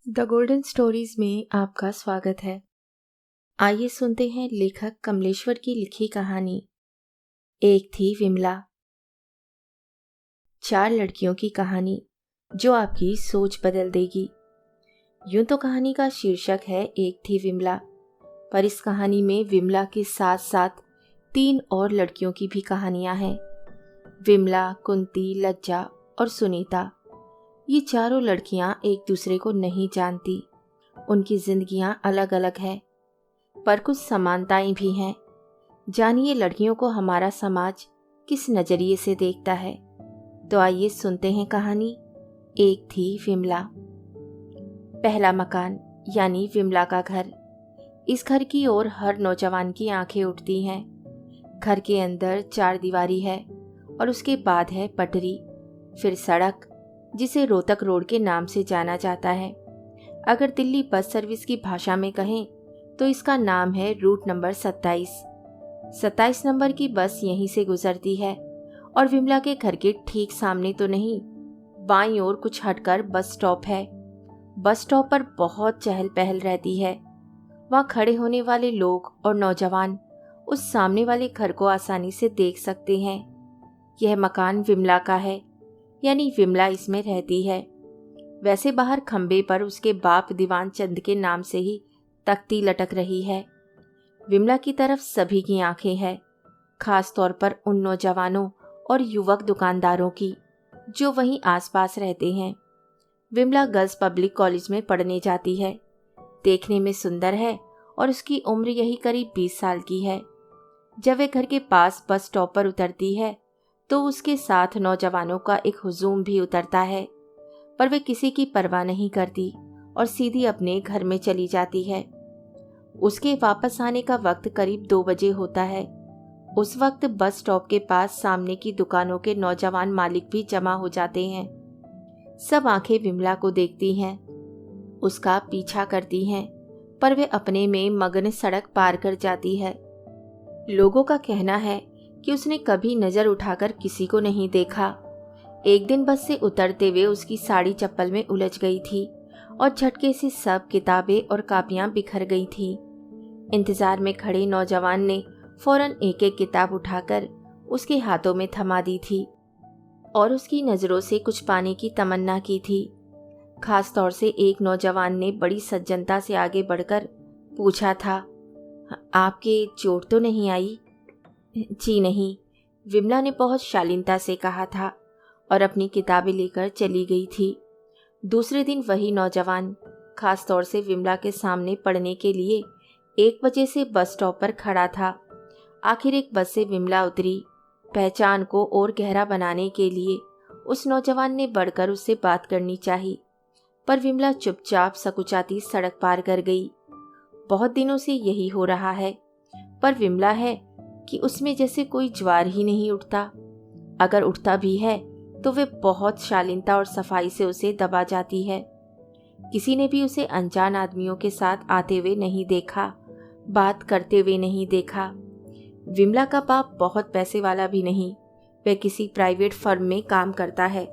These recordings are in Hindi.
द गोल्डन स्टोरीज में आपका स्वागत है। आइए सुनते हैं लेखक कमलेश्वर की लिखी कहानी एक थी विमला। 4 लड़कियों की कहानी जो आपकी सोच बदल देगी। यूं तो कहानी का शीर्षक है एक थी विमला, पर इस कहानी में विमला के साथ साथ 3 और लड़कियों की भी कहानियां हैं। विमला, कुंती, लज्जा और सुनीता। ये चारों लड़कियां एक दूसरे को नहीं जानती। उनकी जिंदगियां अलग अलग हैं, पर कुछ समानताएं भी हैं। जानिए लड़कियों को हमारा समाज किस नजरिए से देखता है। तो आइए सुनते हैं कहानी एक थी विमला। पहला मकान यानी विमला का घर। इस घर की ओर हर नौजवान की आंखें उठती हैं। घर के अंदर 4 दीवारी है और उसके बाद है पटरी, फिर सड़क जिसे रोहतक रोड के नाम से जाना जाता है। अगर दिल्ली बस सर्विस की भाषा में कहें तो इसका नाम है रूट नंबर 27। 27 नंबर की बस यहीं से गुजरती है और विमला के घर के ठीक सामने तो नहीं, बाईं ओर कुछ हटकर बस स्टॉप है। बस स्टॉप पर बहुत चहल पहल रहती है। वहाँ खड़े होने वाले लोग और नौजवान उस सामने वाले घर को आसानी से देख सकते हैं। यह मकान विमला का है, यानी विमला इसमें रहती है। वैसे बाहर खंबे पर उसके बाप दीवान चंद के नाम से ही तख्ती लटक रही है। विमला की तरफ सभी की आंखें हैं, खास तौर पर उन नौजवानों और युवक दुकानदारों की जो वहीं आसपास रहते हैं। विमला गर्ल्स पब्लिक कॉलेज में पढ़ने जाती है। देखने में सुंदर है और उसकी उम्र यही करीब 20 साल की है। जब वे घर के पास बस स्टॉप पर उतरती है तो उसके साथ नौजवानों का एक हुजूम भी उतरता है, पर वे किसी की परवाह नहीं करती और सीधी अपने घर में चली जाती है। उसके वापस आने का वक्त करीब 2 बजे होता है। उस वक्त बस स्टॉप के पास सामने की दुकानों के नौजवान मालिक भी जमा हो जाते हैं। सब आंखें विमला को देखती हैं, उसका पीछा करती हैं, पर वे अपने में मगन सड़क पार कर जाती है। लोगों का कहना है कि उसने कभी नजर उठाकर किसी को नहीं देखा। एक दिन बस से उतरते हुए उसकी साड़ी चप्पल में उलझ गई थी और झटके से सब किताबें और कापियां बिखर गई थी। इंतजार में खड़े नौजवान ने फौरन एक एक किताब उठाकर उसके हाथों में थमा दी थी और उसकी नजरों से कुछ पाने की तमन्ना की थी। खास तौर से एक नौजवान ने बड़ी सज्जनता से आगे बढ़कर पूछा था, आपके चोट तो नहीं आई? जी नहीं, विमला ने बहुत शालीनता से कहा था और अपनी किताबें लेकर चली गई थी। दूसरे दिन वही नौजवान खास तौर से विमला के सामने पढ़ने के लिए 1 बजे से बस स्टॉप पर खड़ा था। आखिर एक बस से विमला उतरी। पहचान को और गहरा बनाने के लिए उस नौजवान ने बढ़कर उससे बात करनी चाही, पर विमला चुपचाप सकुचाती सड़क पार कर गई। बहुत दिनों से यही हो रहा है, पर विमला है कि उसमें जैसे कोई ज्वार ही नहीं उठता। अगर उठता भी है तो वे बहुत शालीनता और सफाई से उसे दबा जाती है। किसी ने भी उसे अनजान आदमियों के साथ आते हुए नहीं देखा, बात करते हुए नहीं देखा। विमला का बाप बहुत पैसे वाला भी नहीं, वह किसी प्राइवेट फर्म में काम करता है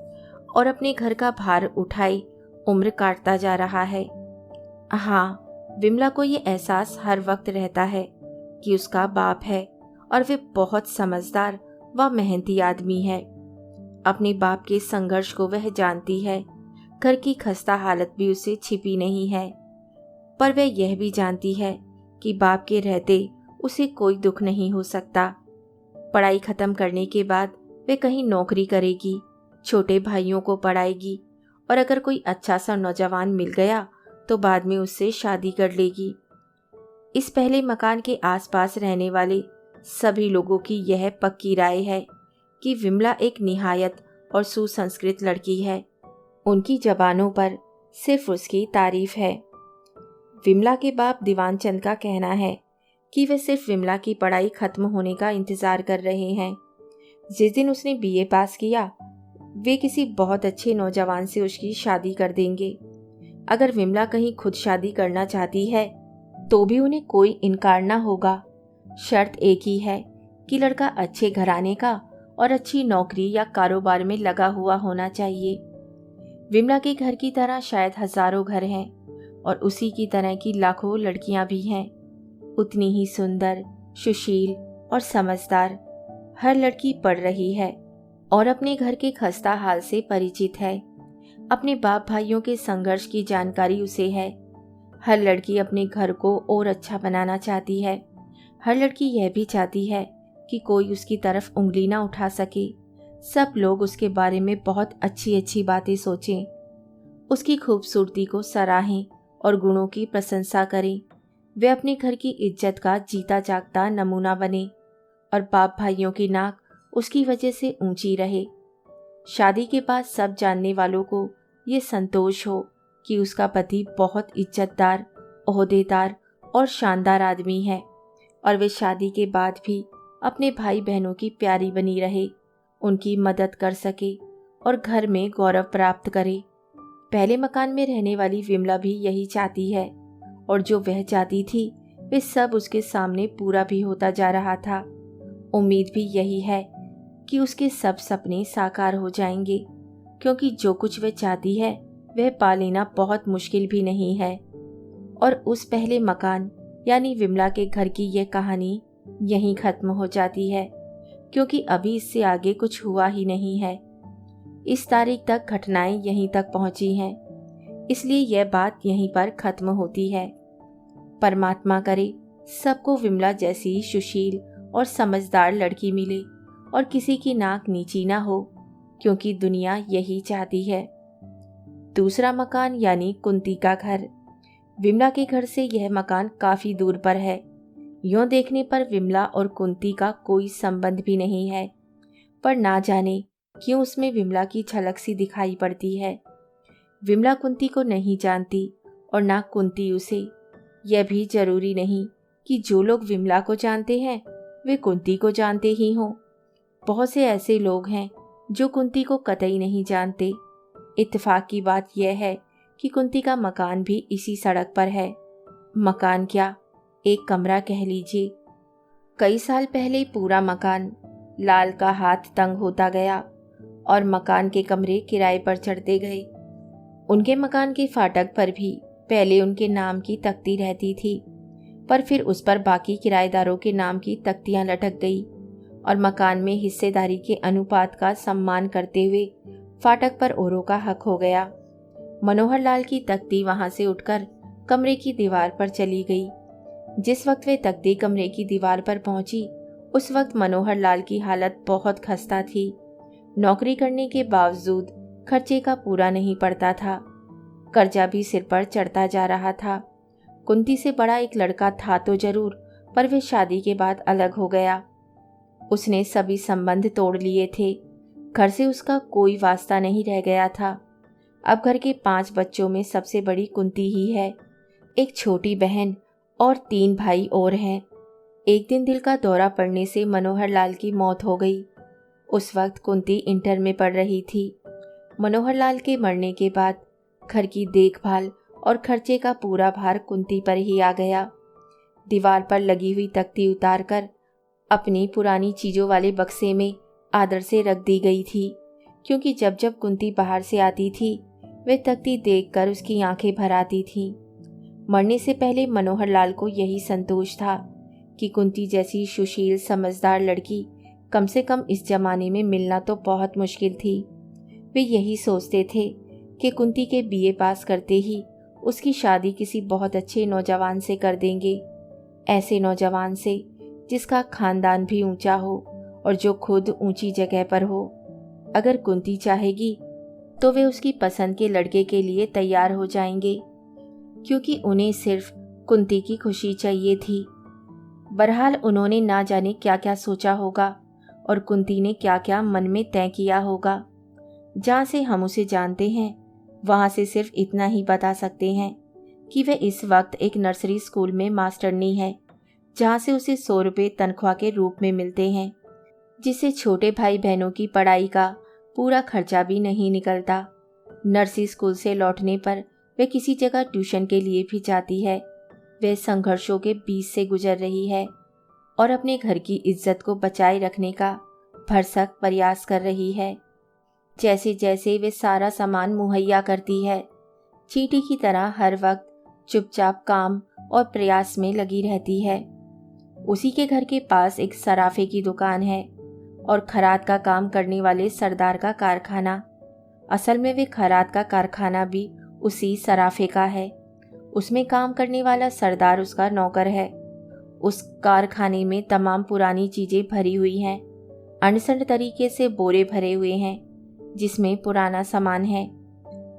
और अपने घर का भार उठाए उम्र काटता जा रहा है। हाँ, विमला को ये एहसास हर वक्त रहता है कि उसका बाप है और वे बहुत समझदार व मेहनती आदमी है। अपने बाप के संघर्ष को वह जानती है। घर की खस्ता हालत भी उसे छिपी नहीं है, पर वह यह भी जानती है कि बाप के रहते उसे कोई दुख नहीं हो सकता। पढ़ाई खत्म करने के बाद वे कहीं नौकरी करेगी, छोटे भाइयों को पढ़ाएगी और अगर कोई अच्छा सा नौजवान मिल गया तो बाद में उससे शादी कर लेगी। इस पहले मकान के आसपास रहने वाले सभी लोगों की यह पक्की राय है कि विमला एक निहायत और सुसंस्कृत लड़की है। उनकी जबानों पर सिर्फ उसकी तारीफ है। विमला के बाप दीवान चंद का कहना है कि वे सिर्फ विमला की पढ़ाई खत्म होने का इंतजार कर रहे हैं। जिस दिन उसने बीए पास किया, वे किसी बहुत अच्छे नौजवान से उसकी शादी कर देंगे। अगर विमला कहीं खुद शादी करना चाहती है तो भी उन्हें कोई इनकार ना होगा। शर्त एक ही है कि लड़का अच्छे घराने का और अच्छी नौकरी या कारोबार में लगा हुआ होना चाहिए। विमला के घर की तरह शायद हजारों घर हैं, और उसी की तरह की लाखों लड़कियां भी हैं, उतनी ही सुंदर, सुशील और समझदार। हर लड़की पढ़ रही है और अपने घर के खस्ता हाल से परिचित है। अपने बाप भाइयों के संघर्ष की जानकारी उसे है। हर लड़की अपने घर को और अच्छा बनाना चाहती है। हर लड़की यह भी चाहती है कि कोई उसकी तरफ उंगली ना उठा सके। सब लोग उसके बारे में बहुत अच्छी अच्छी बातें सोचें, उसकी खूबसूरती को सराहें और गुणों की प्रशंसा करें। वे अपने घर की इज्जत का जीता जागता नमूना बने और बाप भाइयों की नाक उसकी वजह से ऊंची रहे। शादी के बाद सब जानने वालों को ये संतोष हो कि उसका पति बहुत इज्जतदार, ओहदेदार और शानदार आदमी है और वे शादी के बाद भी अपने भाई बहनों की प्यारी बनी रहे, उनकी मदद कर सके और घर में गौरव प्राप्त करे। पहले मकान में रहने वाली विमला भी यही चाहती है और जो वह चाहती थी वे सब उसके सामने पूरा भी होता जा रहा था। उम्मीद भी यही है कि उसके सब सपने साकार हो जाएंगे, क्योंकि जो कुछ वह चाहती है वह पा लेना बहुत मुश्किल भी नहीं है। और उस पहले मकान यानी विमला के घर की यह कहानी यहीं खत्म हो जाती है, क्योंकि अभी इससे आगे कुछ हुआ ही नहीं है। इस तारीख तक घटनाएं यहीं तक पहुंची हैं, इसलिए यह बात यहीं पर खत्म होती है। परमात्मा करे सबको विमला जैसी सुशील और समझदार लड़की मिले और किसी की नाक नीची ना हो, क्योंकि दुनिया यही चाहती है। दूसरा मकान यानी कुंती का घर। विमला के घर से यह मकान काफी दूर पर है। यूं देखने पर विमला और कुंती का कोई संबंध भी नहीं है, पर ना जाने क्यों उसमें विमला की झलक सी दिखाई पड़ती है। विमला कुंती को नहीं जानती और ना कुंती उसे। यह भी जरूरी नहीं कि जो लोग विमला को जानते हैं वे कुंती को जानते ही हों। बहुत से ऐसे लोग हैं जो कुंती को कतई नहीं जानते। इत्तेफाक की बात यह है कि कुंती का मकान भी इसी सड़क पर है। मकान क्या, एक कमरा कह लीजिए। कई साल पहले पूरा मकान लाल का हाथ तंग होता गया और मकान के कमरे किराए पर चढ़ते गए। उनके मकान के फाटक पर भी पहले उनके नाम की तख्ती रहती थी, पर फिर उस पर बाकी किराएदारों के नाम की तख्तियां लटक गई और मकान में हिस्सेदारी के अनुपात का सम्मान करते हुए फाटक पर औरों का हक हो गया। मनोहर लाल की तख्ती वहां से उठकर कमरे की दीवार पर चली गई। जिस वक्त वे तख्ती कमरे की दीवार पर पहुंची, उस वक्त मनोहर लाल की हालत बहुत खस्ता थी। नौकरी करने के बावजूद खर्चे का पूरा नहीं पड़ता था। कर्जा भी सिर पर चढ़ता जा रहा था। कुंती से बड़ा एक लड़का था तो जरूर, पर वे शादी के बाद अलग हो गया। उसने सभी संबंध तोड़ लिए थे। घर से उसका कोई वास्ता नहीं रह गया था। अब घर के 5 बच्चों में सबसे बड़ी कुंती ही है। एक छोटी बहन और 3 भाई और हैं। एक दिन दिल का दौरा पड़ने से मनोहर लाल की मौत हो गई। उस वक्त कुंती इंटर में पढ़ रही थी। मनोहर लाल के मरने के बाद घर की देखभाल और खर्चे का पूरा भार कुंती पर ही आ गया। दीवार पर लगी हुई तख्ती उतारकर अपनी पुरानी चीजों वाले बक्से में आदर से रख दी गई थी, क्योंकि जब जब कुंती बाहर से आती थी वे तख्ती देखकर उसकी आंखें भर आती थीं। मरने से पहले मनोहर लाल को यही संतोष था कि कुंती जैसी सुशील समझदार लड़की कम से कम इस जमाने में मिलना तो बहुत मुश्किल थी। वे यही सोचते थे कि कुंती के बीए पास करते ही उसकी शादी किसी बहुत अच्छे नौजवान से कर देंगे। ऐसे नौजवान से जिसका खानदान भी ऊंचा हो और जो खुद ऊंची जगह पर हो। अगर कुंती चाहेगी तो वे उसकी पसंद के लड़के के लिए तैयार हो जाएंगे, क्योंकि उन्हें सिर्फ कुंती की खुशी चाहिए थी। बहरहाल उन्होंने ना जाने क्या क्या सोचा होगा और कुंती ने क्या क्या मन में तय किया होगा। जहाँ से हम उसे जानते हैं वहाँ से सिर्फ इतना ही बता सकते हैं कि वह इस वक्त एक नर्सरी स्कूल में मास्टरनी है, जहाँ से उसे 100 रुपये तनख्वाह के रूप में मिलते हैं, जिससे छोटे भाई बहनों की पढ़ाई का पूरा खर्चा भी नहीं निकलता। नर्सरी स्कूल से लौटने पर वह किसी जगह ट्यूशन के लिए भी जाती है। वह संघर्षों के बीच से गुजर रही है और अपने घर की इज्जत को बचाए रखने का भरसक प्रयास कर रही है। जैसे जैसे वे सारा सामान मुहैया करती है, चींटी की तरह हर वक्त चुपचाप काम और प्रयास में लगी रहती है। उसी के घर के पास एक सराफे की दुकान है और खराद का काम करने वाले सरदार का कारखाना। असल में वे खराद का कारखाना भी उसी सराफे का है। उसमें काम करने वाला सरदार उसका नौकर है। उस कारखाने में तमाम पुरानी चीजें भरी हुई हैं। अनसंड तरीके से बोरे भरे हुए हैं जिसमें पुराना सामान है।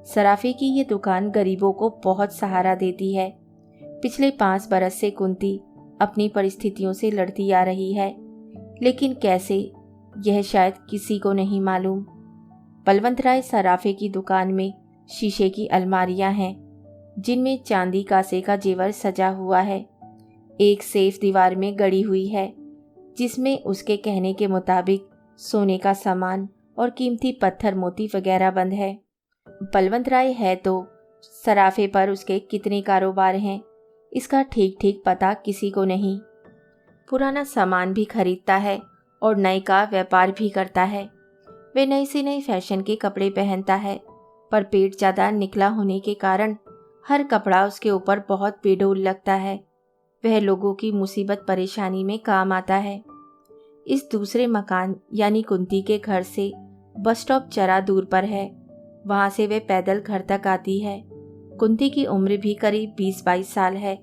सराफे की ये दुकान गरीबों को बहुत सहारा देती है। पिछले 5 बरस से कुंती अपनी परिस्थितियों से लड़ती आ रही है, लेकिन कैसे, यह शायद किसी को नहीं मालूम। बलवंतराय सराफे की दुकान में शीशे की अलमारियां हैं जिनमें चांदी कांसे का जेवर सजा हुआ है। एक सेफ दीवार में गड़ी हुई है जिसमें उसके कहने के मुताबिक सोने का सामान और कीमती पत्थर मोती वगैरह बंद है। बलवंतराय है तो सराफे पर उसके कितने कारोबार हैं इसका ठीक ठीक पता किसी को नहीं। पुराना सामान भी खरीदता है और नए का व्यापार भी करता है। वे नए से नए फैशन के कपड़े पहनता है, पर पेट ज़्यादा निकला होने के कारण हर कपड़ा उसके ऊपर बहुत बेडोल लगता है। वह लोगों की मुसीबत परेशानी में काम आता है। इस दूसरे मकान यानी कुंती के घर से बस स्टॉप जरा दूर पर है। वहाँ से वे पैदल घर तक आती है। कुंती की उम्र भी करीब 20-22 साल है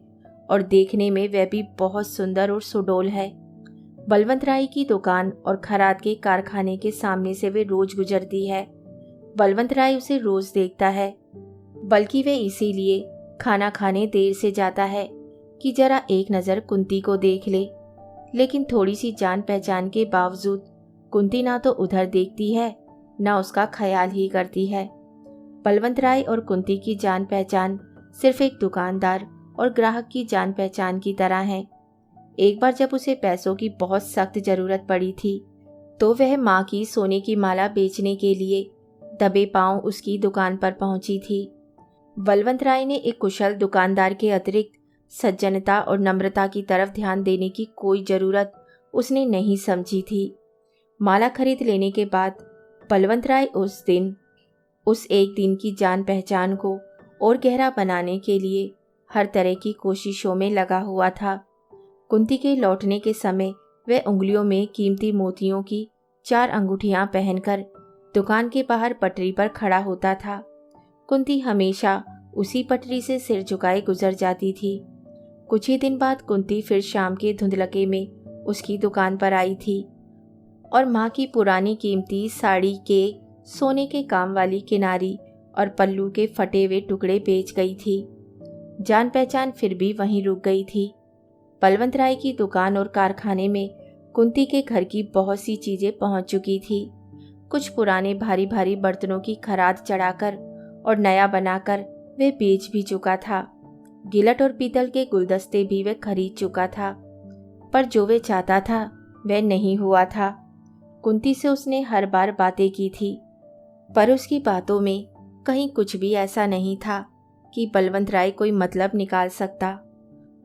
और देखने में वह भी बहुत सुंदर और सुडौल है। बलवंतराय की दुकान और खराद के कारखाने के सामने से वे रोज गुजरती है। बलवंतराय उसे रोज देखता है, बल्कि वे इसीलिए खाना खाने देर से जाता है कि जरा एक नज़र कुंती को देख ले। लेकिन थोड़ी सी जान पहचान के बावजूद कुंती ना तो उधर देखती है ना उसका ख्याल ही करती है। बलवंतराय और कुंती की जान पहचान सिर्फ एक दुकानदार और ग्राहक की जान पहचान की तरह है। एक बार जब उसे पैसों की बहुत सख्त जरूरत पड़ी थी तो वह माँ की सोने की माला बेचने के लिए दबे पांव उसकी दुकान पर पहुंची थी। बलवंतराय ने एक कुशल दुकानदार के अतिरिक्त सज्जनता और नम्रता की तरफ ध्यान देने की कोई जरूरत उसने नहीं समझी थी। माला खरीद लेने के बाद बलवंतराय उस एक दिन की जान पहचान को और गहरा बनाने के लिए हर तरह की कोशिशों में लगा हुआ था। कुंती के लौटने के समय वह उंगलियों में कीमती मोतियों की 4 अंगूठियां पहनकर दुकान के बाहर पटरी पर खड़ा होता था। कुंती हमेशा उसी पटरी से सिर झुकाए गुजर जाती थी। कुछ ही दिन बाद कुंती फिर शाम के धुंधलके में उसकी दुकान पर आई थी और माँ की पुरानी कीमती साड़ी के सोने के काम वाली किनारी और पल्लू के फटे हुए टुकड़े बेच गई थी। जान पहचान फिर भी वहीं रुक गई थी। बलवंतराय की दुकान और कारखाने में कुंती के घर की बहुत सी चीजें पहुंच चुकी थी। कुछ पुराने भारी भारी बर्तनों की खराद चढ़ाकर और नया बनाकर वे बेच भी चुका था। गिलट और पीतल के गुलदस्ते भी वे खरीद चुका था, पर जो वे चाहता था वह नहीं हुआ था। कुंती से उसने हर बार बातें की थी, पर उसकी बातों में कहीं कुछ भी ऐसा नहीं था कि बलवंतराय कोई मतलब निकाल सकता।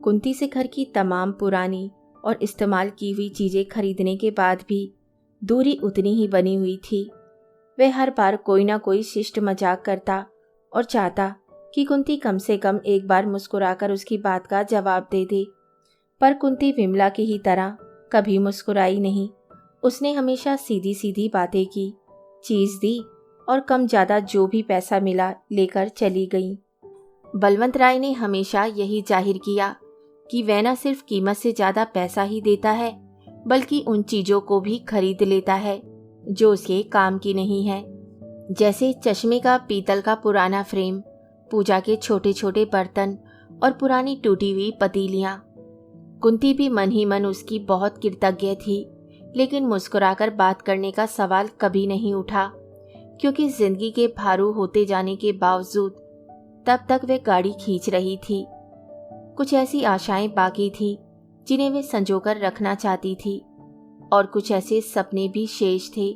कुंती से घर की तमाम पुरानी और इस्तेमाल की हुई चीजें खरीदने के बाद भी दूरी उतनी ही बनी हुई थी। वह हर बार कोई ना कोई शिष्ट मजाक करता और चाहता कि कुंती कम से कम एक बार मुस्कुराकर उसकी बात का जवाब दे दे, पर कुंती विमला की ही तरह कभी मुस्कुराई नहीं। उसने हमेशा सीधी सीधी बातें की, चीज दी और कम ज्यादा जो भी पैसा मिला लेकर चली गई। बलवंतराय ने हमेशा यही जाहिर किया कि वह न सिर्फ कीमत से ज्यादा पैसा ही देता है, बल्कि उन चीजों को भी खरीद लेता है जो उसके काम की नहीं है, जैसे चश्मे का पीतल का पुराना फ्रेम, पूजा के छोटे छोटे बर्तन और पुरानी टूटी हुई पतीलियां। कुंती भी मन ही मन उसकी बहुत कृतज्ञ थी, लेकिन मुस्कुराकर बात करने का सवाल कभी नहीं उठा, क्योंकि जिंदगी के भारू होते जाने के बावजूद तब तक वे गाड़ी खींच रही थी। कुछ ऐसी आशाएं बाकी थी जिन्हें वे संजोकर रखना चाहती थी, और कुछ ऐसे सपने भी शेष थे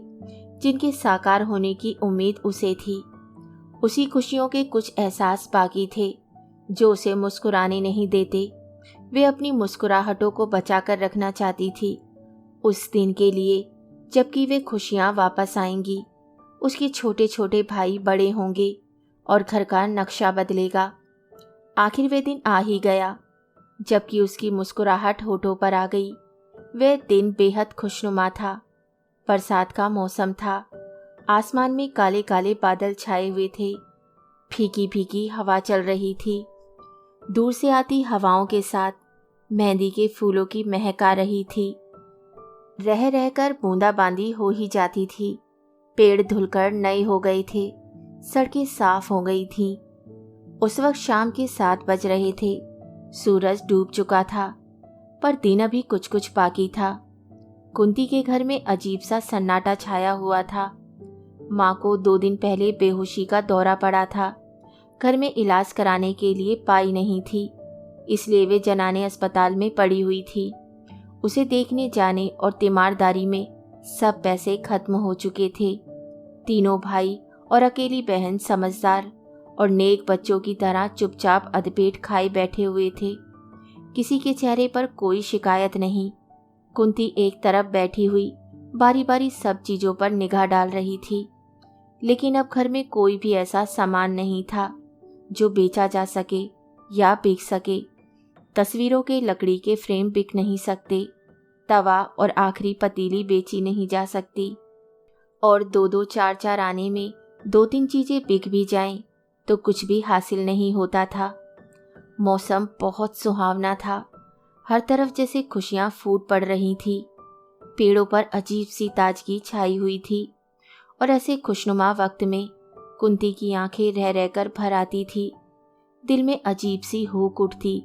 जिनके साकार होने की उम्मीद उसे थी। उसी खुशियों के कुछ एहसास बाकी थे जो उसे मुस्कुराने नहीं देते। वे अपनी मुस्कुराहटों को बचाकर रखना चाहती थी उस दिन के लिए जबकि वे खुशियां वापस आएंगी। उसके छोटे छोटे भाई बड़े होंगे और घर का नक्शा बदलेगा। आखिर वे दिन आ ही गया, जबकि उसकी मुस्कुराहट होठों पर आ गई। वह दिन बेहद खुशनुमा था। बरसात का मौसम था। आसमान में काले काले बादल छाए हुए थे। फीकी फीकी हवा चल रही थी। दूर से आती हवाओं के साथ मेहंदी के फूलों की महक आ रही थी। रह रहकर बूंदाबांदी हो ही जाती थी। पेड़ धुलकर नए हो गए थे। सड़कें साफ हो गई थीं। उस वक्त शाम के 7 बज रहे थे। सूरज डूब चुका था, पर दिन अभी कुछ कुछ बाकी था। कुंती के घर में अजीब सा सन्नाटा छाया हुआ था। माँ को 2 दिन पहले बेहोशी का दौरा पड़ा था। घर में इलाज कराने के लिए पाई नहीं थी, इसलिए वे जनाने अस्पताल में पड़ी हुई थी। उसे देखने जाने और तीमारदारी में सब पैसे खत्म हो चुके थे। तीनों भाई और अकेली बहन समझदार और नेक बच्चों की तरह चुपचाप अधपेट खाए बैठे हुए थे। किसी के चेहरे पर कोई शिकायत नहीं। कुंती एक तरफ बैठी हुई बारी बारी सब चीजों पर निगाह डाल रही थी, लेकिन अब घर में कोई भी ऐसा सामान नहीं था जो बेचा जा सके या बिक सके। तस्वीरों के लकड़ी के फ्रेम बिक नहीं सकते, तवा और आखिरी पतीली बेची नहीं जा सकती, और 2-2 4-4 आने में 2-3 चीजें बिक भी जाएं तो कुछ भी हासिल नहीं होता था। मौसम बहुत सुहावना था। हर तरफ जैसे खुशियां फूट पड़ रही थी। पेड़ों पर अजीब सी ताजगी छाई हुई थी, और ऐसे खुशनुमा वक्त में कुंती की आंखें रह रहकर भर आती थी। दिल में अजीब सी हुक उठती।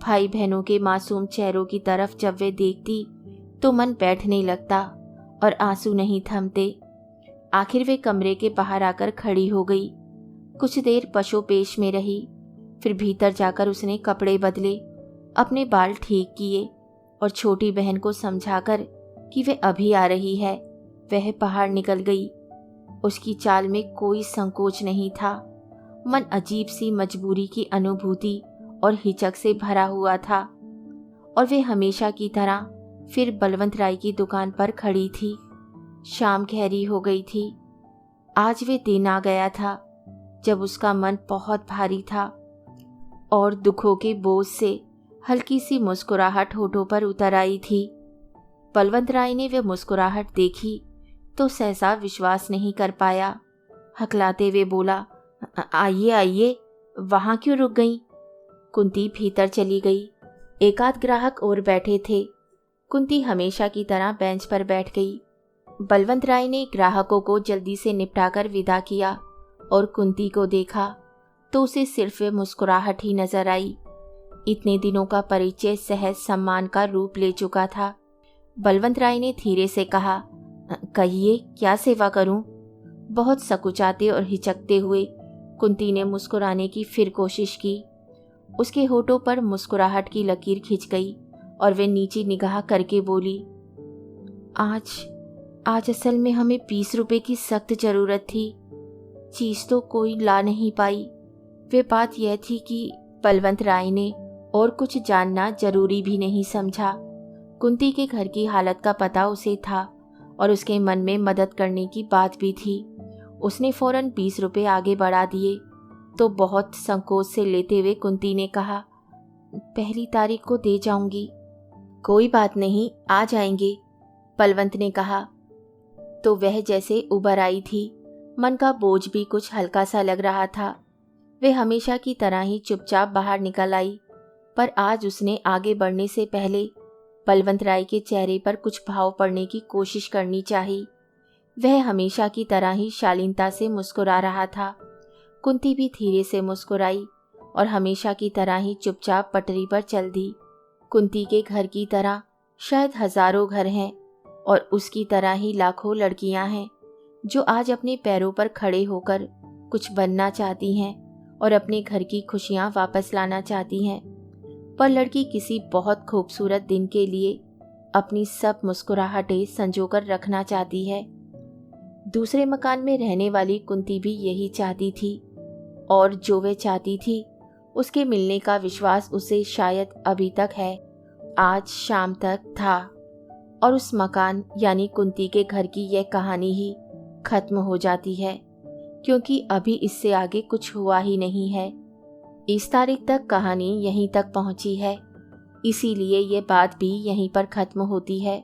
भाई बहनों के मासूम चेहरों की तरफ जब वे देखती तो मन बैठने लगता और आंसू नहीं थमते। आखिर वे कमरे के बाहर आकर खड़ी हो गई। कुछ देर पशोपेश में रही, फिर भीतर जाकर उसने कपड़े बदले, अपने बाल ठीक किए और छोटी बहन को समझाकर कि वे अभी आ रही है, वह बाहर निकल गई। उसकी चाल में कोई संकोच नहीं था। मन अजीब सी मजबूरी की अनुभूति और हिचक से भरा हुआ था, और वे हमेशा की तरह फिर बलवंत राय की दुकान पर खड़ी थी। शाम गहरी हो गई थी। आज वे दिन आ गया था जब उसका मन बहुत भारी था और दुखों के बोझ से हल्की सी मुस्कुराहट होठों पर उतर आई थी। बलवंत राय ने वे मुस्कुराहट देखी तो सहसा विश्वास नहीं कर पाया। हकलाते हुए बोला, आइए आइए, वहां क्यों रुक गई? कुंती भीतर चली गई। एक आध ग्राहक और बैठे थे। कुंती हमेशा की तरह बेंच पर बैठ गई। बलवंत राय ने ग्राहकों को जल्दी से निपटाकर विदा किया और कुंती को देखा तो उसे सिर्फ मुस्कुराहट ही नजर आई। इतने दिनों का परिचय सहज सम्मान का रूप ले चुका था। बलवंत राय ने धीरे से कहा, कहिए क्या सेवा करूं? बहुत सकुचाते और हिचकते हुए कुंती ने मुस्कुराने की फिर कोशिश की। उसके होठों पर मुस्कुराहट की लकीर खिंच गई और वे नीची निगाह करके बोली, आज असल में हमें 20 रुपए की सख्त जरूरत थी। चीज तो कोई ला नहीं पाई। वे बात यह थी कि बलवंत राय ने और कुछ जानना जरूरी भी नहीं समझा। कुंती के घर की हालत का पता उसे था और उसके मन में मदद करने की बात भी थी। उसने फौरन 20 रुपए आगे बढ़ा दिए तो बहुत संकोच से लेते हुए कुंती ने कहा, 1 तारीख को दे जाऊंगी। कोई बात नहीं, आ जाएंगे, बलवंत ने कहा। तो वह जैसे उबर आई थी। मन का बोझ भी कुछ हल्का सा लग रहा था। वे हमेशा की तरह ही चुपचाप बाहर निकल आई, पर आज उसने आगे बढ़ने से पहले बलवंत राय के चेहरे पर कुछ भाव पड़ने की कोशिश करनी चाहिए। वह हमेशा की तरह ही शालीनता से मुस्कुरा रहा था। कुंती भी धीरे से मुस्कुराई और हमेशा की तरह ही चुपचाप पटरी पर चल दी। कुंती के घर की तरह शायद हजारों घर हैं और उसकी तरह ही लाखों लड़कियां हैं जो आज अपने पैरों पर खड़े होकर कुछ बनना चाहती हैं और अपने घर की खुशियां वापस लाना चाहती हैं। पर लड़की किसी बहुत खूबसूरत दिन के लिए अपनी सब मुस्कुराहटें संजोकर रखना चाहती है। दूसरे मकान में रहने वाली कुंती भी यही चाहती थी, और जो वे चाहती थी उसके मिलने का विश्वास उसे शायद अभी तक है, आज शाम तक था। और उस मकान यानी कुंती के घर की यह कहानी ही खत्म हो जाती है, क्योंकि अभी इससे आगे कुछ हुआ ही नहीं है। इस तारीख तक कहानी यहीं तक पहुंची है, इसीलिए ये बात भी यहीं पर खत्म होती है।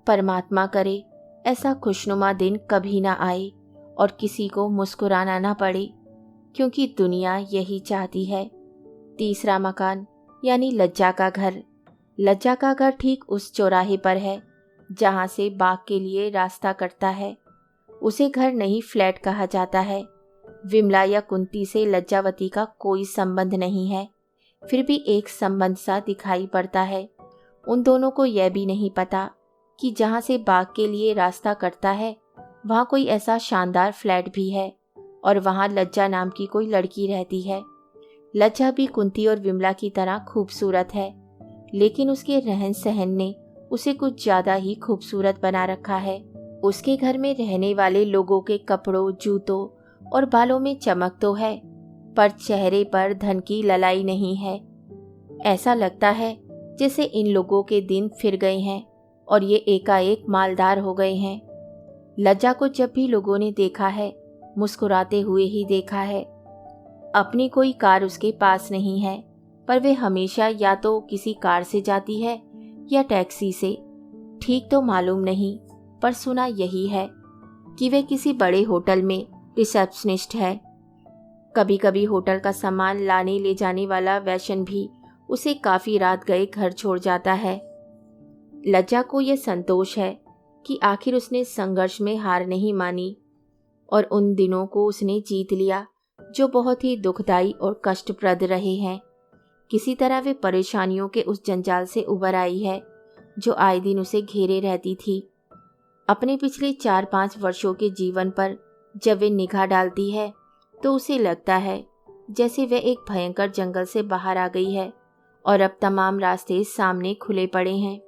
परमात्मा करे ऐसा खुशनुमा दिन कभी ना आए और किसी को मुस्कुराना ना पड़े, क्योंकि दुनिया यही चाहती है। तीसरा मकान यानी लज्जा का घर। लज्जा का घर ठीक उस चौराहे पर है जहाँ से बाग के लिए रास्ता कटता है। उसे घर नहीं फ्लैट कहा जाता है। विमला या कुंती से लज्जावती का कोई संबंध नहीं है, फिर भी एक संबंध सा दिखाई पड़ता है। उन दोनों को यह भी नहीं पता कि जहाँ से बाग के लिए रास्ता कटता है वहाँ कोई ऐसा शानदार फ्लैट भी है और वहाँ लज्जा नाम की कोई लड़की रहती है। लज्जा भी कुंती और विमला की तरह खूबसूरत है, लेकिन उसके रहन सहन ने उसे कुछ ज़्यादा ही खूबसूरत बना रखा है। उसके घर में रहने वाले लोगों के कपड़ों, जूतों और बालों में चमक तो है, पर चेहरे पर धन की ललाई नहीं है। ऐसा लगता है जैसे इन लोगों के दिन फिर गए हैं और ये एकाएक मालदार हो गए हैं। लज्जा को जब भी लोगों ने देखा है, मुस्कुराते हुए ही देखा है। अपनी कोई कार उसके पास नहीं है, पर वे हमेशा या तो किसी कार से जाती है या टैक्सी से। ठीक तो मालूम नहीं, पर सुना यही है कि वे किसी बड़े होटल में रिसेप्शनिस्ट है। कभी कभी होटल का सामान लाने ले जाने वाला वैशन भी उसे काफ़ी रात गए घर छोड़ जाता है। लज्जा को यह संतोष है कि आखिर उसने संघर्ष में हार नहीं मानी और उन दिनों को उसने जीत लिया जो बहुत ही दुखदाई और कष्टप्रद रहे हैं। किसी तरह वे परेशानियों के उस जंजाल से उबर आई है जो आए दिन उसे घेरे रहती थी। अपने पिछले 4-5 वर्षों के जीवन पर जब वे निगाह डालती है तो उसे लगता है जैसे वह एक भयंकर जंगल से बाहर आ गई है और अब तमाम रास्ते सामने खुले पड़े हैं।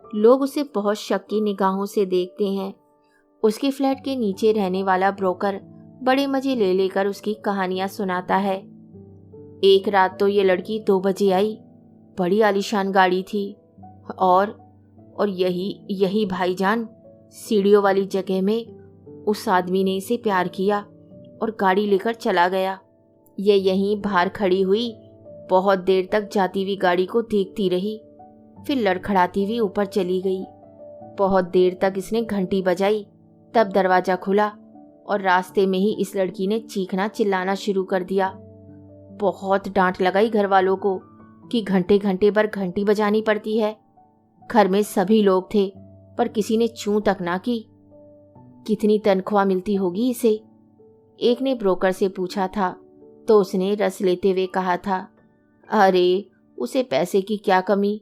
लोग उसे बहुत शक की निगाहों से देखते हैं। उसके फ्लैट के नीचे रहने वाला ब्रोकर बड़े मजे ले लेकर उसकी कहानियां सुनाता है। एक रात तो ये लड़की 2 बजे आई, बड़ी आलीशान गाड़ी थी और यही भाईजान सीढ़ियों वाली जगह में उस आदमी ने इसे प्यार किया और गाड़ी लेकर चला गया। ये यहीं बाहर खड़ी हुई बहुत देर तक जाती हुई गाड़ी को देखती रही, फिर लड़खड़ाती हुई ऊपर चली गई। बहुत देर तक इसने घंटी बजाई, तब दरवाज़ा खुला और रास्ते में ही इस लड़की ने चीखना चिल्लाना शुरू कर दिया। बहुत डांट लगाई घर वालों को कि घंटे घंटे भर घंटी बजानी पड़ती है। घर में सभी लोग थे पर किसी ने चूं तक ना की। कितनी तनख्वाह मिलती होगी इसे? एक ने ब्रोकर से पूछा था तो उसने रस लेते हुए कहा था, अरे उसे पैसे की क्या कमी,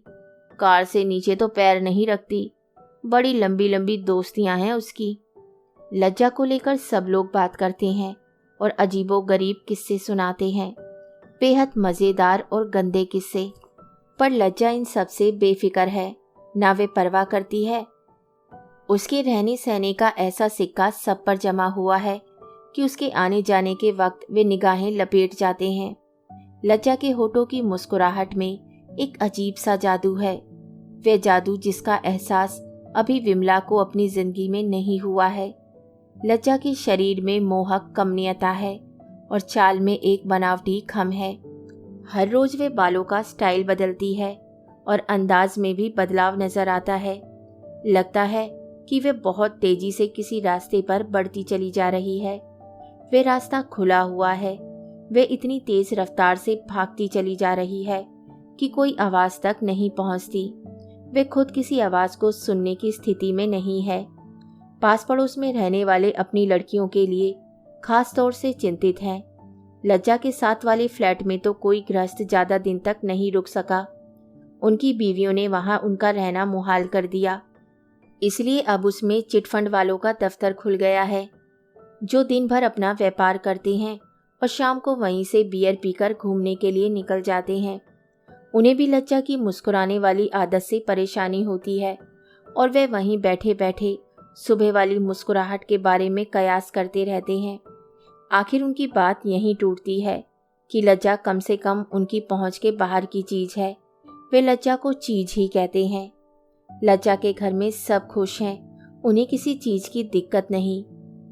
कार से नीचे तो पैर नहीं रखती, बड़ी लंबी लंबी दोस्तियां हैं उसकी। लज्जा को लेकर सब लोग बात करते हैं और अजीबो गरीब किस्से सुनाते हैं, बेहद मज़ेदार और गंदे किस्से। पर लज्जा इन सब से बेफिक्र है, ना वे परवाह करती है। उसके रहने सहने का ऐसा सिक्का सब पर जमा हुआ है कि उसके आने जाने के वक्त वे निगाहें लपेट जाते हैं। लज्जा के होठों की मुस्कुराहट में एक अजीब सा जादू है, वह जादू जिसका एहसास अभी विमला को अपनी जिंदगी में नहीं हुआ है। लज्जा के शरीर में मोहक कमनीयता है और चाल में एक बनावटी खम है। हर रोज वे बालों का स्टाइल बदलती है और अंदाज में भी बदलाव नजर आता है। लगता है कि वे बहुत तेजी से किसी रास्ते पर बढ़ती चली जा रही है। वे रास्ता खुला हुआ है, वे इतनी तेज रफ्तार से भागती चली जा रही है कि कोई आवाज तक नहीं पहुंचती। वे खुद किसी आवाज को सुनने की स्थिति में नहीं है। पास पड़ोस में रहने वाले अपनी लड़कियों के लिए खास तौर से चिंतित हैं। लज्जा के साथ वाले फ्लैट में तो कोई गृहस्थ ज्यादा दिन तक नहीं रुक सका। उनकी बीवियों ने वहां उनका रहना मुहाल कर दिया, इसलिए अब उसमें चिटफंड वालों का दफ्तर खुल गया है जो दिन भर अपना व्यापार करते हैं और शाम को वहीं से बियर पीकर घूमने के लिए निकल जाते हैं। उन्हें भी लज्जा की मुस्कुराने वाली आदत से परेशानी होती है और वे वहीं बैठे बैठे सुबह वाली मुस्कुराहट के बारे में कयास करते रहते हैं। आखिर उनकी बात यहीं टूटती है कि लज्जा कम से कम उनकी पहुंच के बाहर की चीज़ है। वे लज्जा को चीज़ ही कहते हैं। लज्जा के घर में सब खुश हैं, उन्हें किसी चीज़ की दिक्कत नहीं।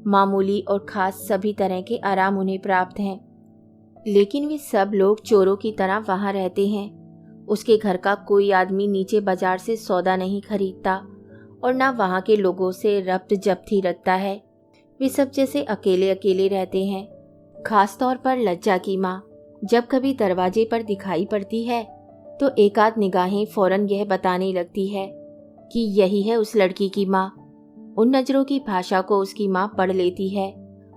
मामूली और ख़ास सभी तरह के आराम उन्हें प्राप्त हैं। लेकिन वे सब लोग चोरों की तरह वहां रहते हैं। उसके घर का कोई आदमी नीचे बाजार से सौदा नहीं खरीदता और ना वहां के लोगों से रब्त जब्ती रखता है। वे सब जैसे अकेले अकेले रहते हैं। खास तौर पर लज्जा की माँ जब कभी दरवाजे पर दिखाई पड़ती है तो एक आध निगाहें फौरन यह बताने लगती है कि यही है उस लड़की की माँ। उन नजरों की भाषा को उसकी माँ पढ़ लेती है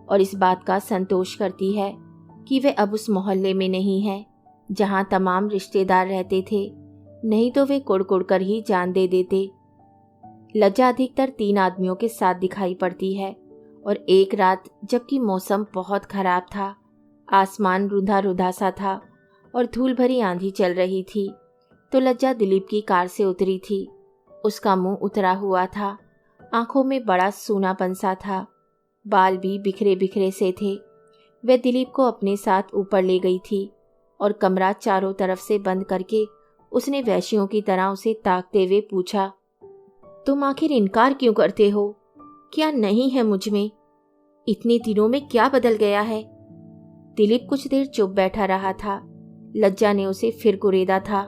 और इस बात का संतोष करती है कि वे अब उस मोहल्ले में नहीं हैं जहाँ तमाम रिश्तेदार रहते थे, नहीं तो वे कुड़ कर ही जान दे देते। लज्जा अधिकतर 3 आदमियों के साथ दिखाई पड़ती है और एक रात जबकि मौसम बहुत खराब था, आसमान रुंधा रुंधा सा था और धूल भरी आंधी चल रही थी, तो लज्जा दिलीप की कार से उतरी थी। उसका मुंह उतरा हुआ था, आंखों में बड़ा सूनापन सा था, बाल भी बिखरे बिखरे से थे। वह दिलीप को अपने साथ ऊपर ले गई थी और कमरा चारों तरफ से बंद करके उसने वैश्यों की तरह उसे ताकते हुए पूछा, तुम आखिर इनकार क्यों करते हो? क्या नहीं है मुझ में? इतने दिनों में क्या बदल गया है? दिलीप कुछ देर चुप बैठा रहा था। लज्जा ने उसे फिर कुरेदा था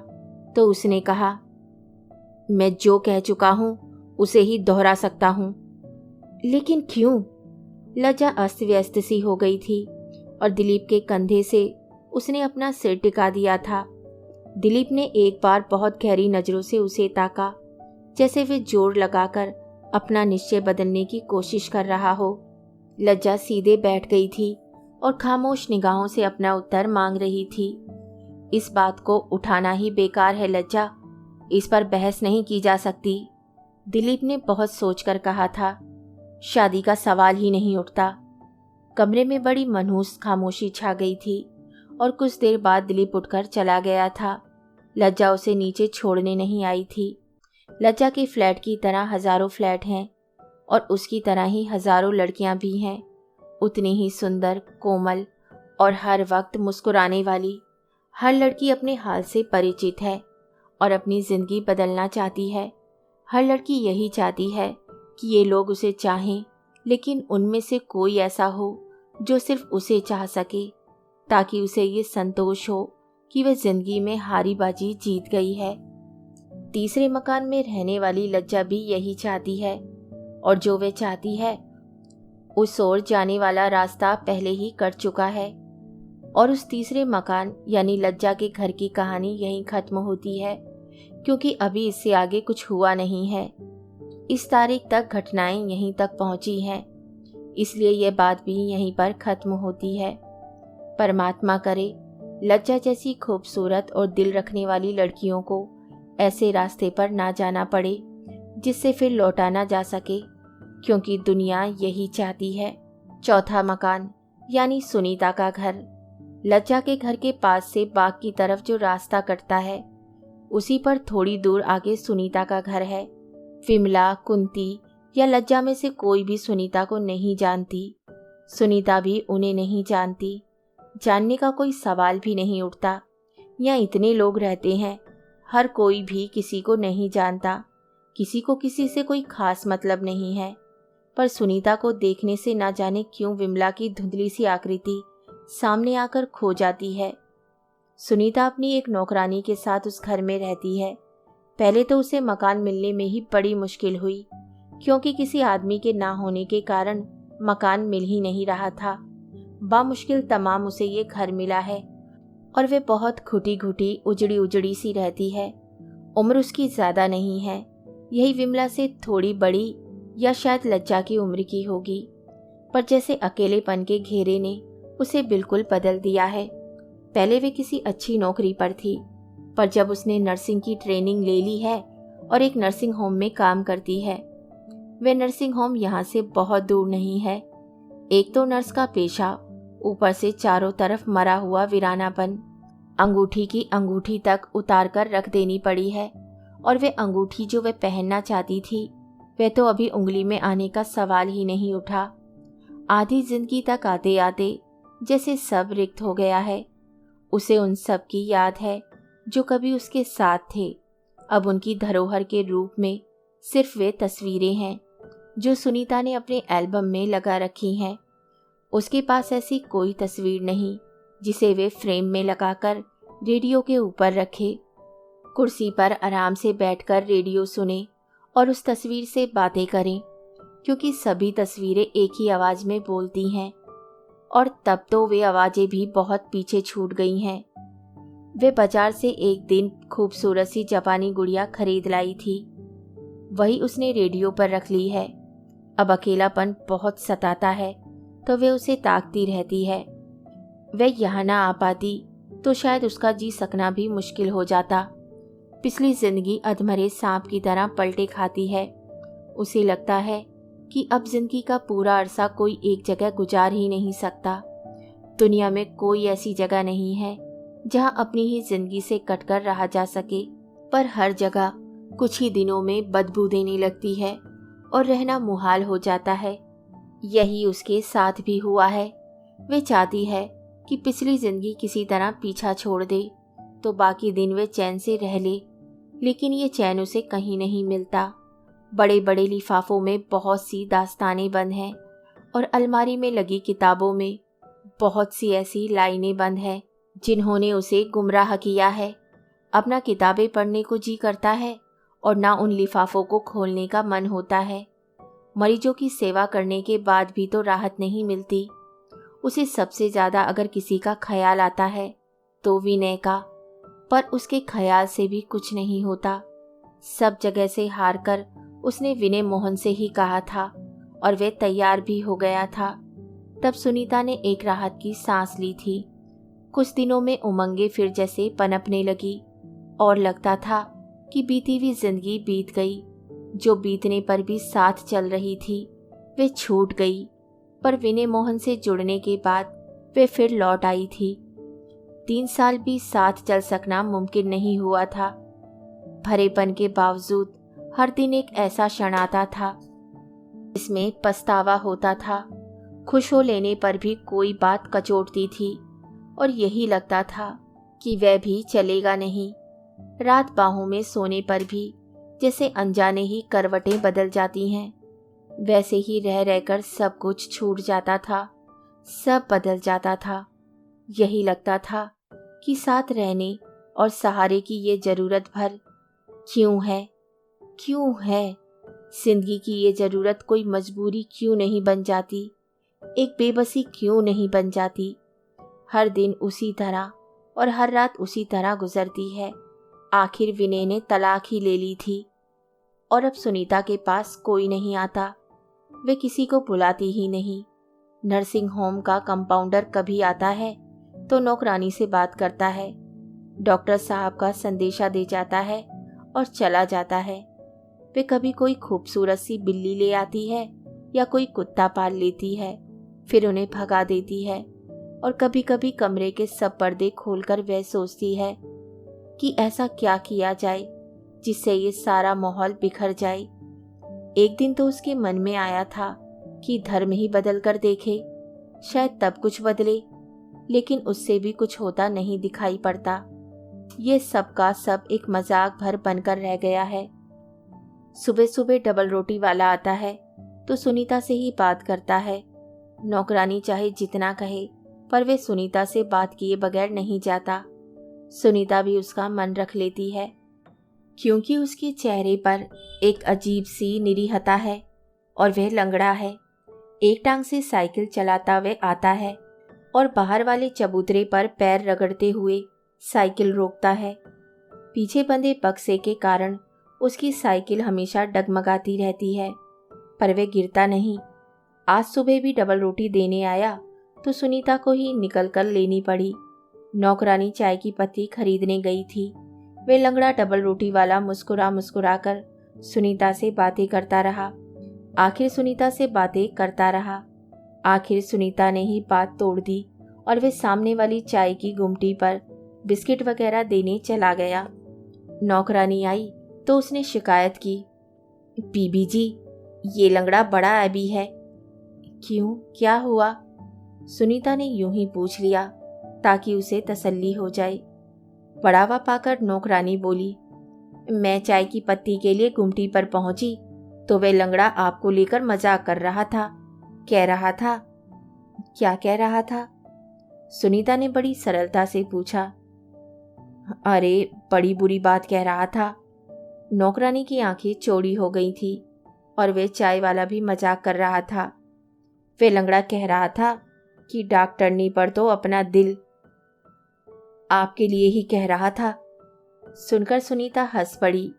तो उसने कहा, मैं जो कह चुका हूं उसे ही दोहरा सकता हूं। लेकिन क्यों? लज्जा अस्त व्यस्त सी हो गई थी और दिलीप के कंधे से उसने अपना सिर टिका दिया था। दिलीप ने एक बार बहुत गहरी नजरों से उसे ताका, जैसे वे जोर लगाकर अपना निश्चय बदलने की कोशिश कर रहा हो। लज्जा सीधे बैठ गई थी और खामोश निगाहों से अपना उत्तर मांग रही थी। इस बात को उठाना ही बेकार है लज्जा, इस पर बहस नहीं की जा सकती। दिलीप ने बहुत सोचकर कहा था, शादी का सवाल ही नहीं उठता। कमरे में बड़ी मनहूस खामोशी छा गई थी और कुछ देर बाद दिलीप उठकर चला गया था। लज्जा उसे नीचे छोड़ने नहीं आई थी। लज्जा के फ्लैट की तरह हजारों फ्लैट हैं और उसकी तरह ही हजारों लड़कियां भी हैं, उतनी ही सुंदर, कोमल और हर वक्त मुस्कुराने वाली। हर लड़की अपने हाल से परिचित है और अपनी जिंदगी बदलना चाहती है। हर लड़की यही चाहती है कि ये लोग उसे चाहें, लेकिन उनमें से कोई ऐसा हो जो सिर्फ उसे चाह सके, ताकि उसे ये संतोष हो कि वह जिंदगी में हारी बाजी जीत गई है। तीसरे मकान में रहने वाली लज्जा भी यही चाहती है और जो वह चाहती है उस ओर जाने वाला रास्ता पहले ही कट चुका है। और उस तीसरे मकान यानी लज्जा के घर की कहानी यहीं खत्म होती है, क्योंकि अभी इससे आगे कुछ हुआ नहीं है। इस तारीख तक घटनाएं यहीं तक पहुंची हैं, इसलिए यह बात भी यहीं पर खत्म होती है। परमात्मा करे लज्जा जैसी खूबसूरत और दिल रखने वाली लड़कियों को ऐसे रास्ते पर ना जाना पड़े जिससे फिर लौटा ना जा सके, क्योंकि दुनिया यही चाहती है। चौथा मकान यानी सुनीता का घर। लज्जा के घर के पास से बाग की तरफ जो रास्ता कटता है उसी पर थोड़ी दूर आगे सुनीता का घर है। विमला, कुंती या लज्जा में से कोई भी सुनीता को नहीं जानती। सुनीता भी उन्हें नहीं जानती। जानने का कोई सवाल भी नहीं उठता। यहाँ इतने लोग रहते हैं, हर कोई भी किसी को नहीं जानता, किसी को किसी से कोई खास मतलब नहीं है। पर सुनीता को देखने से ना जाने क्यों विमला की धुंधली सी आकृति सामने आकर खो जाती है। सुनीता अपनी एक नौकरानी के साथ उस घर में रहती है। पहले तो उसे मकान मिलने में ही बड़ी मुश्किल हुई, क्योंकि किसी आदमी के ना होने के कारण मकान मिल ही नहीं रहा था। बामुश्किल तमाम उसे ये घर मिला है और वे बहुत घुटी घुटी उजड़ी उजड़ी सी रहती है। उम्र उसकी ज्यादा नहीं है, यही विमला से थोड़ी बड़ी या शायद लज्जा की उम्र की होगी, पर जैसे अकेलेपन के घेरे ने उसे बिल्कुल बदल दिया है। पहले वे किसी अच्छी नौकरी पर थी, पर जब उसने नर्सिंग की ट्रेनिंग ले ली है और एक नर्सिंग होम में काम करती है। वे नर्सिंग होम यहाँ से बहुत दूर नहीं है। एक तो नर्स का पेशा, ऊपर से चारों तरफ मरा हुआ वीरानापन। अंगूठी की अंगूठी तक उतार कर रख देनी पड़ी है और वे अंगूठी जो वह पहनना चाहती थी वह तो अभी उंगली में आने का सवाल ही नहीं उठा। आधी जिंदगी तक आते आते जैसे सब रिक्त हो गया है। उसे उन सब की याद है जो कभी उसके साथ थे। अब उनकी धरोहर के रूप में सिर्फ वे तस्वीरें हैं जो सुनीता ने अपने एल्बम में लगा रखी हैं। उसके पास ऐसी कोई तस्वीर नहीं जिसे वे फ्रेम में लगाकर रेडियो के ऊपर रखे। कुर्सी पर आराम से बैठकर रेडियो सुने और उस तस्वीर से बातें करें, क्योंकि सभी तस्वीरें एक ही आवाज़ में बोलती हैं और तब तो वे आवाज़ें भी बहुत पीछे छूट गई हैं। वे बाजार से एक दिन खूबसूरत सी जापानी गुड़िया खरीद लाई थी। वही उसने रेडियो पर रख ली है। अब अकेलापन बहुत सताता है तो वे उसे ताकती रहती है। वह यहाँ ना आ पाती तो शायद उसका जी सकना भी मुश्किल हो जाता। पिछली जिंदगी अधमरे सांप की तरह पलटे खाती है। उसे लगता है कि अब जिंदगी का पूरा अरसा कोई एक जगह गुजार ही नहीं सकता। दुनिया में कोई ऐसी जगह नहीं है जहां अपनी ही जिंदगी से कटकर रहा जा सके, पर हर जगह कुछ ही दिनों में बदबू देने लगती है और रहना मुहाल हो जाता है। यही उसके साथ भी हुआ है। वे चाहती है कि पिछली जिंदगी किसी तरह पीछा छोड़ दे तो बाकी दिन वे चैन से रह ले, लेकिन ये चैन उसे कहीं नहीं मिलता। बड़े बड़े लिफाफों में बहुत सी दास्तानें बंद हैं और अलमारी में लगी किताबों में बहुत सी ऐसी लाइनें बंद हैं जिन्होंने उसे गुमराह किया है। अपना किताबें पढ़ने को जी करता है और ना उन लिफाफों को खोलने का मन होता है। मरीजों की सेवा करने के बाद भी तो राहत नहीं मिलती। उसे सबसे ज़्यादा अगर किसी का ख्याल आता है तो विनय का, पर उसके ख्याल से भी कुछ नहीं होता। सब जगह से हार कर उसने विनय मोहन से ही कहा था और वे तैयार भी हो गया था। तब सुनीता ने एक राहत की सांस ली थी। कुछ दिनों में उमंगें फिर जैसे पनपने लगी और लगता था कि बीती हुई जिंदगी बीत गई। जो बीतने पर भी साथ चल रही थी वे छूट गई, पर विनय मोहन से जुड़ने के बाद वे फिर लौट आई थी। 3 साल भी साथ चल सकना मुमकिन नहीं हुआ था। भरेपन के बावजूद हर दिन एक ऐसा क्षण आता था इसमें पछतावा होता था। खुश हो लेने पर भी कोई बात कचोटती थी और यही लगता था कि वह भी चलेगा नहीं। रात बाहों में सोने पर भी जैसे अनजाने ही करवटें बदल जाती हैं, वैसे ही रह रहकर सब कुछ छूट जाता था, सब बदल जाता था। यही लगता था कि साथ रहने और सहारे की ये जरूरत भर क्यों है, क्यों है? जिंदगी की ये जरूरत कोई मजबूरी क्यों नहीं बन जाती, एक बेबसी क्यों नहीं बन जाती? हर दिन उसी तरह और हर रात उसी तरह गुजरती है। आखिर विनय ने तलाक ही ले ली थी और अब सुनीता के पास कोई नहीं आता। वे किसी को बुलाती ही नहीं। नर्सिंग होम का कंपाउंडर कभी आता है तो नौकरानी से बात करता है, डॉक्टर साहब का संदेशा दे जाता है और चला जाता है। वे कभी कोई खूबसूरत सी बिल्ली ले आती है या कोई कुत्ता पाल लेती है, फिर उन्हें भगा देती है। और कभी कभी कमरे के सब पर्दे खोलकर वह सोचती है कि ऐसा क्या किया जाए जिससे ये सारा माहौल बिखर जाए। एक दिन तो उसके मन में आया था कि धर्म ही बदल कर देखे, शायद तब कुछ बदले, लेकिन उससे भी कुछ होता नहीं दिखाई पड़ता। ये सब का सब एक मजाक भर बनकर रह गया है। सुबह सुबह डबल रोटी वाला आता है तो सुनीता से ही बात करता है। नौकरानी चाहे जितना कहे पर वे सुनीता से बात किए बगैर नहीं जाता। सुनीता भी उसका मन रख लेती है, क्योंकि उसके चेहरे पर एक अजीब सी निरीहता है और वह लंगड़ा है। एक टांग से साइकिल चलाता वह आता है और बाहर वाले चबूतरे पर पैर रगड़ते हुए साइकिल रोकता है। पीछे बंधे बक्से के कारण उसकी साइकिल हमेशा डगमगाती रहती है, पर वह गिरता नहीं। आज सुबह भी डबल रोटी देने आया तो सुनीता को ही निकल कर लेनी पड़ी। नौकरानी चाय की पत्ती खरीदने गई थी। वे लंगड़ा डबल रोटी वाला मुस्कुरा मुस्कुरा कर सुनीता से बातें करता रहा। आखिर सुनीता से बातें करता रहा। आखिर सुनीता ने ही बात तोड़ दी और वे सामने वाली चाय की गुमटी पर बिस्किट वगैरह देने चला गया। नौकरानी आई तो उसने शिकायत की, बीबी जी, ये लंगड़ा बड़ा ऐबी है। क्यों, क्या हुआ? सुनीता ने यूं ही पूछ लिया ताकि उसे तसल्ली हो जाए। बढ़ावा पाकर नौकरानी बोली, मैं चाय की पत्ती के लिए गुमटी पर पहुंची तो वह लंगड़ा आपको लेकर मजाक कर रहा था। कह रहा था। क्या कह रहा था? सुनीता ने बड़ी सरलता से पूछा। अरे, बड़ी बुरी बात कह रहा था। नौकरानी की आंखें चौड़ी हो गई थी और वे चाय वाला भी मजाक कर रहा था। वे लंगड़ा कह रहा था कि डॉक्टरनी पर तो अपना दिल आपके लिए ही कह रहा था। सुनकर सुनीता हंस पड़ी।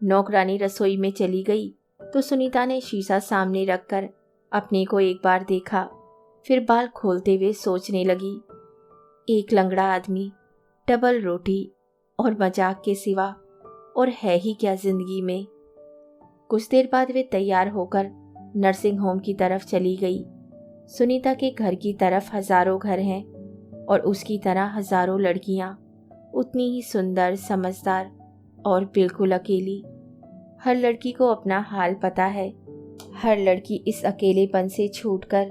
नौकरानी रसोई में चली गई तो सुनीता ने शीशा सामने रखकर अपने को एक बार देखा, फिर बाल खोलते हुए सोचने लगी। एक लंगड़ा आदमी, डबल रोटी और मजाक के सिवा और है ही क्या जिंदगी में। कुछ देर बाद वे तैयार होकर नर्सिंग होम की तरफ चली गई। सुनीता के घर की तरफ हजारों घर हैं और उसकी तरह हजारों लड़कियां, उतनी ही सुंदर, समझदार और बिल्कुल अकेली। हर लड़की को अपना हाल पता है। हर लड़की इस अकेलेपन से छूटकर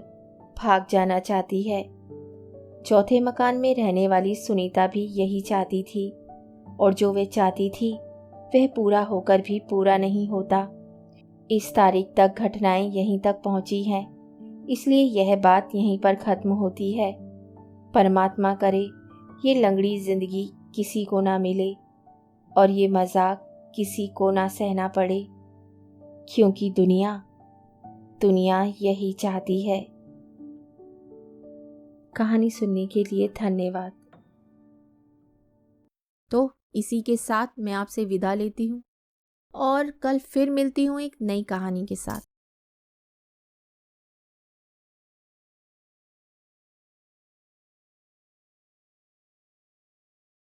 भाग जाना चाहती है। चौथे मकान में रहने वाली सुनीता भी यही चाहती थी, और जो वे चाहती थी वह पूरा होकर भी पूरा नहीं होता। इस तारीख तक घटनाएं यहीं तक पहुंची हैं, इसलिए यह बात यहीं पर खत्म होती है। परमात्मा करे ये लंगड़ी जिंदगी किसी को ना मिले और ये मजाक किसी को ना सहना पड़े, क्योंकि दुनिया यही चाहती है। कहानी सुनने के लिए धन्यवाद। तो इसी के साथ मैं आपसे विदा लेती हूँ और कल फिर मिलती हूँ एक नई कहानी के साथ।